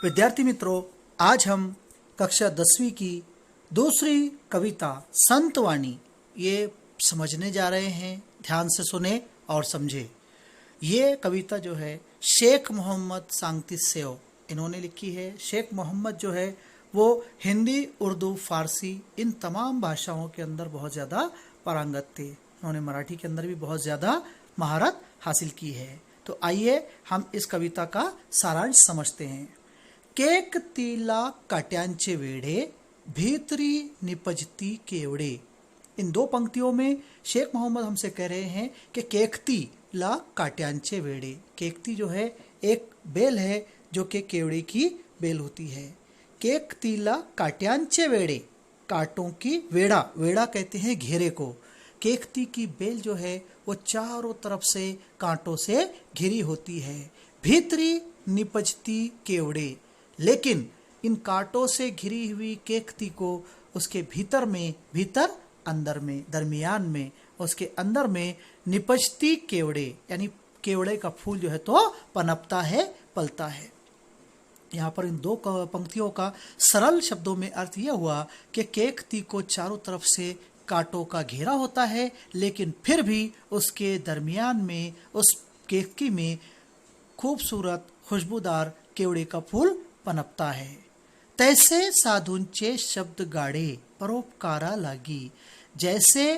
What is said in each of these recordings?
विद्यार्थी मित्रों, आज हम कक्षा 10वीं की दूसरी कविता संतवाणी ये समझने जा रहे हैं। ध्यान से सुने और समझे। ये कविता जो है शेख मोहम्मद सांगती सेव इन्होंने लिखी है। शेख मोहम्मद जो है वो हिंदी, उर्दू, फारसी इन तमाम भाषाओं के अंदर बहुत ज़्यादा पारंगत थे। उन्होंने मराठी के अंदर भी बहुत ज़्यादा महारत हासिल की है। तो आइए हम इस कविता का सारांश समझते हैं। केकतीला काट्यांचे वेढे, भीतरी निपजती केवड़े। इन दो पंक्तियों में शेख मोहम्मद हमसे कह रहे हैं कि केकतीला काट्यांचे वेढे। केकती जो है एक बेल है जो कि केवड़े की बेल होती है। केकतीला काट्यांचे वेढे, कांटों की वेड़ा, वेड़ा कहते हैं घेरे को। केकती की बेल जो है वो चारों तरफ से कांटों से घिरी होती है। भीतरी निपजती केवड़े, लेकिन इन कांटों से घिरी हुई केकती को उसके भीतर अंदर में, दरमियान में, उसके अंदर में निपजती केवड़े यानी केवड़े का फूल जो है तो पनपता है, पलता है। यहाँ पर इन दो पंक्तियों का सरल शब्दों में अर्थ यह हुआ कि केकती को चारों तरफ से कांटों का घेरा होता है, लेकिन फिर भी उसके दरमियान में, उस केकती में खूबसूरत खुशबूदार केवड़े का फूल पनपता है। तैसे साधूंचे शब्द गाढ़े, परोपकारा लागी। जैसे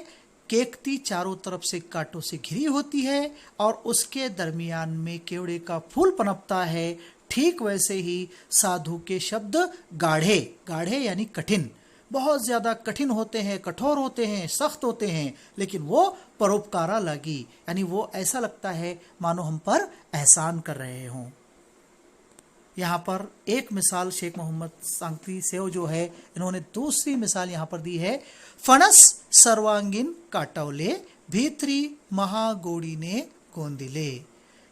केकती चारों तरफ से कांटों से घिरी होती है और उसके दरमियान में केवड़े का फूल पनपता है, ठीक वैसे ही साधु के शब्द गाढ़े, गाढ़े यानी कठिन, बहुत ज्यादा कठिन होते हैं, कठोर होते हैं, सख्त होते हैं, लेकिन वो परोपकारा लागी यानी वो ऐसा लगता है मानो हम पर एहसान कर रहे हों। यहाँ पर एक मिसाल शेख मोहम्मद सांगती सेव जो है इन्होंने दूसरी मिसाल यहाँ पर दी है। फणस सर्वांगीण काटवले, भीतरी महागोड़ी ने गोंदिले।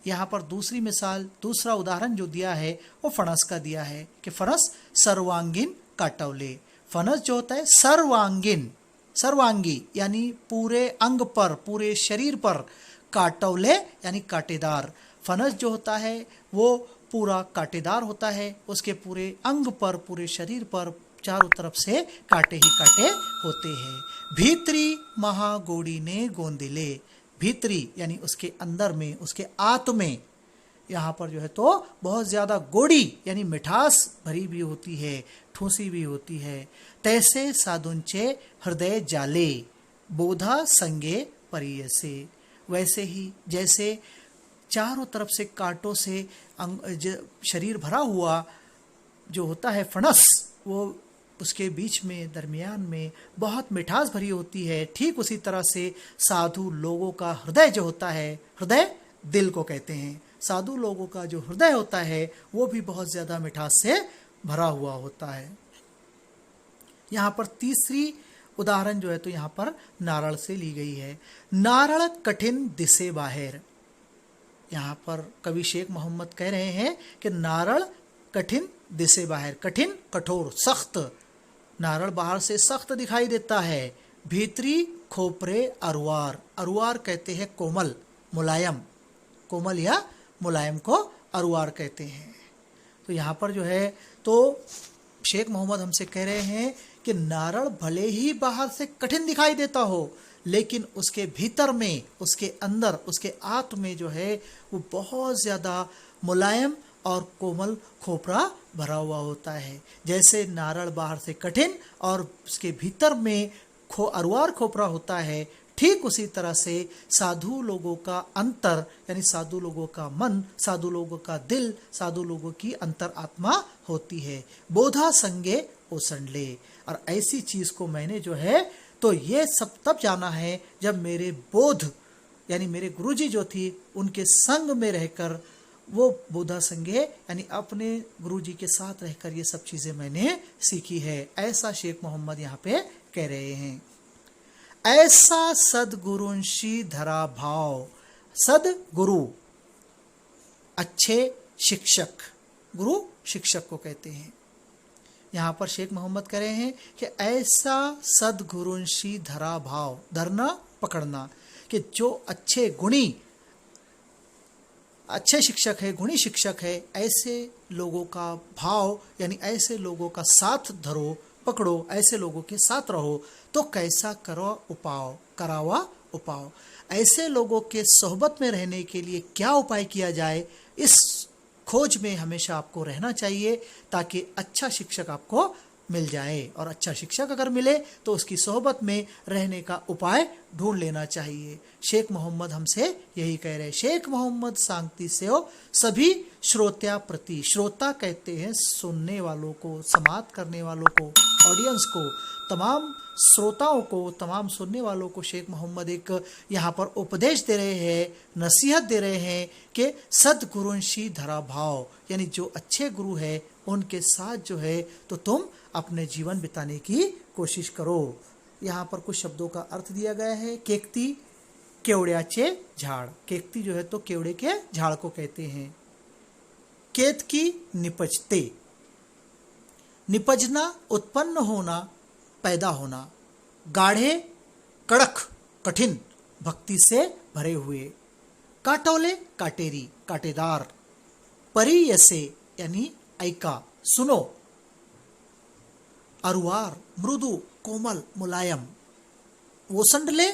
यहाँ पर दूसरी मिसाल, दूसरा उदाहरण जो दिया है वो फणस का दिया है कि फणस सर्वांगीण काटवले। फणस जो होता है सर्वांगीण, सर्वांगी यानी पूरे अंग पर, पूरे शरीर पर, काटवले यानी कांटेदार। फणस जो होता है वो पूरा कांटेदार होता है, उसके पूरे अंग पर, पूरे शरीर पर चारों तरफ से कांटे ही कांटे होते हैं। भीतरी महागोड़ी ने गोंदिले, भीतरी यानी उसके अंदर में, उसके आत्म में यहाँ पर जो है तो बहुत ज्यादा गोड़ी यानी मिठास भरी भी होती है, ठूसी भी होती है। तैसे साधुंचे हृदय जाले, बोधा संगे परियसे। वैसे ही जैसे चारों तरफ से कांटों से शरीर भरा हुआ जो होता है फणस, वो उसके बीच में, दरमियान में बहुत मिठास भरी होती है, ठीक उसी तरह से साधु लोगों का हृदय जो होता है, हृदय दिल को कहते हैं, साधु लोगों का जो हृदय होता है वो भी बहुत ज्यादा मिठास से भरा हुआ होता है। यहाँ पर तीसरी उदाहरण जो है तो यहाँ पर नारळ से ली गई है। नारळ कठिन दिसे बाहर। यहाँ पर कवि शेख मोहम्मद कह रहे हैं कि नारळ कठिन दिसे बाहर, कठिन, कठोर, सख्त। नारळ बाहर से सख्त दिखाई देता है। भीतरी खोपरे अरुआर, अरुआर कहते हैं कोमल, मुलायम, कोमल या मुलायम को अरुआर कहते हैं। तो यहाँ पर जो है तो शेख मोहम्मद हमसे कह रहे हैं कि नारळ भले ही बाहर से कठिन दिखाई देता हो, लेकिन उसके भीतर में, उसके अंदर, उसके आत्म में जो है वो बहुत ज़्यादा मुलायम और कोमल खोपरा भरा हुआ होता है। जैसे नारळ बाहर से कठिन और उसके भीतर में अरुआर खोपरा होता है, ठीक उसी तरह से साधु लोगों का अंतर यानी साधु लोगों का मन, साधु लोगों का दिल, साधु लोगों की अंतर आत्मा होती है। बोधा संगे ओसंडले। और ऐसी चीज को मैंने जो है तो ये सब तब जाना है जब मेरे बोध यानी मेरे गुरुजी जो थी उनके संग में रहकर, वो बोधा संगे यानी अपने गुरुजी के साथ रहकर ये सब चीजें मैंने सीखी है। ऐसा शेख मोहम्मद यहाँ पे कह रहे हैं। ऐसा सदगुरुंशी धरा भाव, सदगुरु अच्छे शिक्षक, गुरु शिक्षक को कहते हैं। यहाँ पर शेख मोहम्मद कह रहे हैं कि ऐसा सदगुरुंशी धरा भाव, धरना पकड़ना, कि जो अच्छे गुणी अच्छे शिक्षक है, गुणी शिक्षक है, ऐसे लोगों का भाव यानी ऐसे लोगों का साथ धरो, पकड़ो, ऐसे लोगों के साथ रहो तो कैसा करो उपाय, करावा उपाय। ऐसे लोगों के सोहबत में रहने के लिए क्या उपाय किया जाए, इस खोज में हमेशा आपको रहना चाहिए ताकि अच्छा शिक्षक आपको मिल जाए। और अच्छा शिक्षक अगर मिले तो उसकी सोहबत में रहने का उपाय ढूंढ लेना चाहिए। शेख मोहम्मद हमसे यही कह रहे हैं। शेख मोहम्मद सांगती से हो सभी श्रोत्या प्रति, श्रोता कहते हैं सुनने वालों को, समाप्त करने वालों को, ऑडियंस को, तमाम श्रोताओं को, तमाम सुनने वालों को शेख मोहम्मद एक यहाँ पर उपदेश दे रहे हैं, नसीहत दे रहे हैं कि सदगुरुंशी धरा भाव, यानी जो अच्छे गुरु है उनके साथ जो है तो तुम अपने जीवन बिताने की कोशिश करो। यहाँ पर कुछ शब्दों का अर्थ दिया गया है। केकती केवड़्याचे झाड़, केकती जो है तो केवड़े के झाड़ को कहते हैं। केत की निपजते, निपजना उत्पन्न होना, पैदा होना। गाढ़े कड़क कठिन, भक्ति से भरे हुए। काटोले काटेरी, काटेदार। परियसे यानी ऐका, सुनो। अरुआर मृदु, कोमल, मुलायम। ओसंडले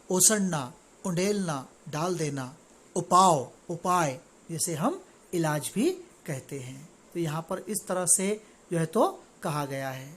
ओसंडना, उंडेलना, डाल देना। उपाव उपाय, जिसे हम इलाज भी कहते हैं। तो यहाँ पर इस तरह से जो है तो कहा गया है।